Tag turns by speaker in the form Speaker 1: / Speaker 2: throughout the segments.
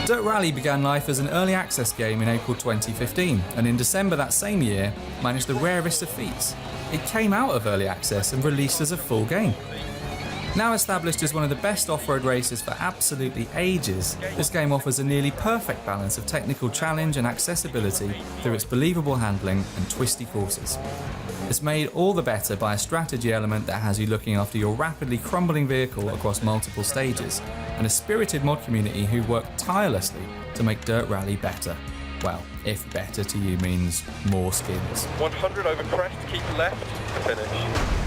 Speaker 1: Dirt Rally began life as an early access game in April 2015, and in December that same year managed the rarest of feats. It came out of early access and released as a full game. Now established as one of the best off-road races for absolutely ages, this game offers a nearly perfect balance of technical challenge and accessibility through its believable handling and twisty courses. It's made all the better by a strategy element that has you looking after your rapidly crumbling vehicle across multiple stages, and a spirited mod community who work tirelessly to make Dirt Rally better. Well, if better to you means more skins.
Speaker 2: 100 over crest, keep left to finish.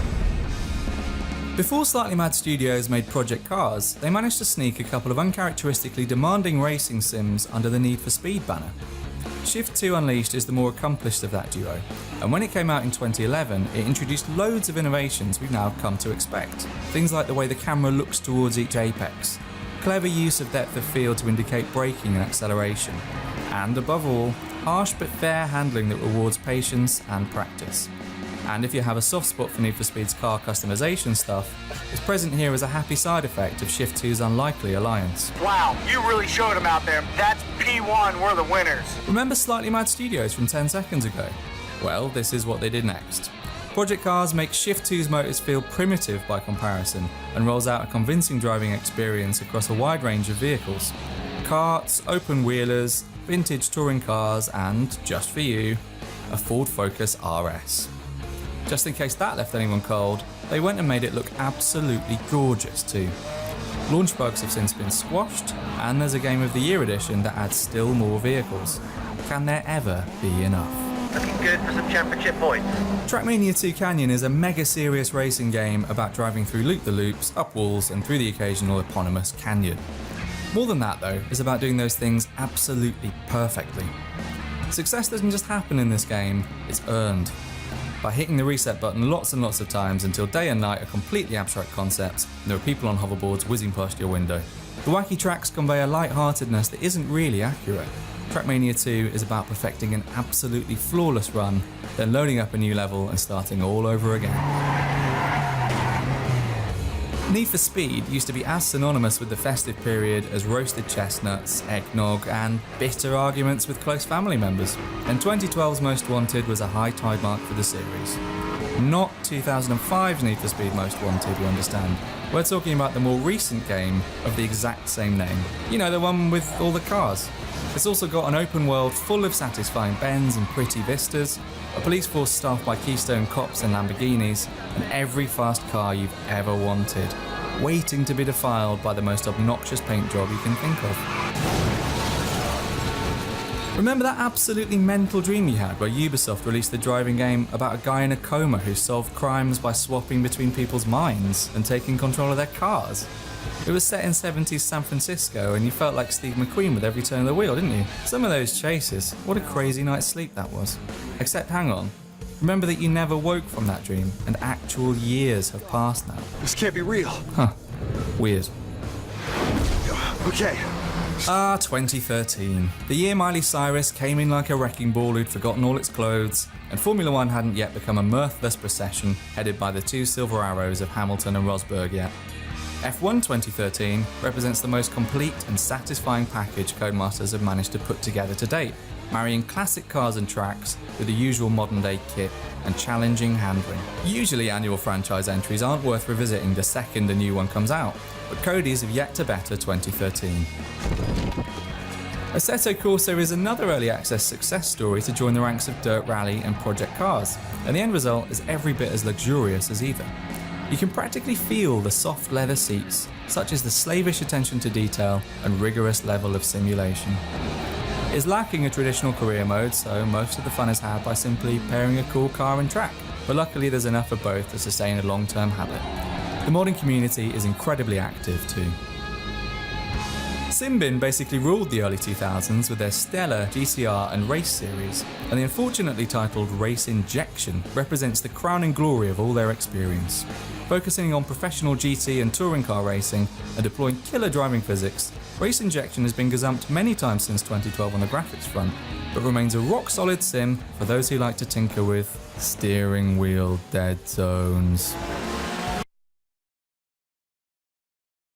Speaker 1: Before Slightly Mad Studios made Project Cars, they managed to sneak a couple of uncharacteristically demanding racing sims under the Need for Speed banner. Shift 2 Unleashed is the more accomplished of that duo, and when it came out in 2011, it introduced loads of innovations we've now come to expect. Things like the way the camera looks towards each apex, clever use of depth of field to indicate braking and acceleration, and above all, harsh but fair handling that rewards patience and practice. And if you have a soft spot for Need for Speed's car customization stuff, it's present here as a happy side effect of Shift 2's unlikely alliance.
Speaker 3: Wow, you really showed them out there. That's P1, we're the winners.
Speaker 1: Remember Slightly Mad Studios from 10 seconds ago? Well, this is what they did next. Project Cars makes Shift 2's motors feel primitive by comparison and rolls out a convincing driving experience across a wide range of vehicles. Karts, open wheelers, vintage touring cars, and, just for you, a Ford Focus RS. Just in case that left anyone cold, they went and made it look absolutely gorgeous too. Launch bugs have since been squashed, and there's a Game of the Year edition that adds still more vehicles. Can there ever be enough?
Speaker 3: Looking good for some championship points.
Speaker 1: Trackmania 2 Canyon is a mega serious racing game about driving through loop-the-loops, up walls, and through the occasional eponymous canyon. More than that though, is about doing those things absolutely perfectly. Success doesn't just happen in this game, it's earned. By hitting the reset button lots and lots of times until day and night are completely abstract concepts, and there are people on hoverboards whizzing past your window. The wacky tracks convey a light-heartedness that isn't really accurate. Trackmania 2 is about perfecting an absolutely flawless run, then loading up a new level and starting all over again. Need for Speed used to be as synonymous with the festive period as roasted chestnuts, eggnog, and bitter arguments with close family members. And 2012's Most Wanted was a high tide mark for the series. Not 2005's Need for Speed Most Wanted, you understand. We're talking about the more recent game of the exact same name. You know, the one with all the cars. It's also got an open world full of satisfying bends and pretty vistas, a police force staffed by Keystone cops and Lamborghinis, and every fast car you've ever wanted, waiting to be defiled by the most obnoxious paint job you can think of. Remember that absolutely mental dream you had where Ubisoft released the driving game about a guy in a coma who solved crimes by swapping between people's minds and taking control of their cars? It was set in 70s San Francisco and you felt like Steve McQueen with every turn of the wheel, didn't you? Some of those chases, what a crazy night's sleep that was. Except hang on, remember that you never woke from that dream and actual years have passed now.
Speaker 4: This can't be real.
Speaker 1: Huh, weird.
Speaker 4: Okay.
Speaker 1: 2013. The year Miley Cyrus came in like a wrecking ball who'd forgotten all its clothes, and Formula One hadn't yet become a mirthless procession headed by the two silver arrows of Hamilton and Rosberg yet. F1 2013 represents the most complete and satisfying package Codemasters have managed to put together to date, marrying classic cars and tracks with the usual modern-day kit and challenging handling. Usually annual franchise entries aren't worth revisiting the second a new one comes out, but Cody's have yet to better 2013. Assetto Corsa is another early access success story to join the ranks of Dirt Rally and Project Cars, and the end result is every bit as luxurious as either. You can practically feel the soft leather seats, such as the slavish attention to detail and rigorous level of simulation. It's lacking a traditional career mode, so most of the fun is had by simply pairing a cool car and track, but luckily there's enough of both to sustain a long-term habit. The modding community is incredibly active too. Simbin basically ruled the early 2000s with their stellar GCR and Race series, and the unfortunately titled Race Injection represents the crowning glory of all their experience. Focusing on professional GT and touring car racing and deploying killer driving physics, Race Injection has been gazumped many times since 2012 on the graphics front, but remains a rock-solid sim for those who like to tinker with steering wheel dead zones.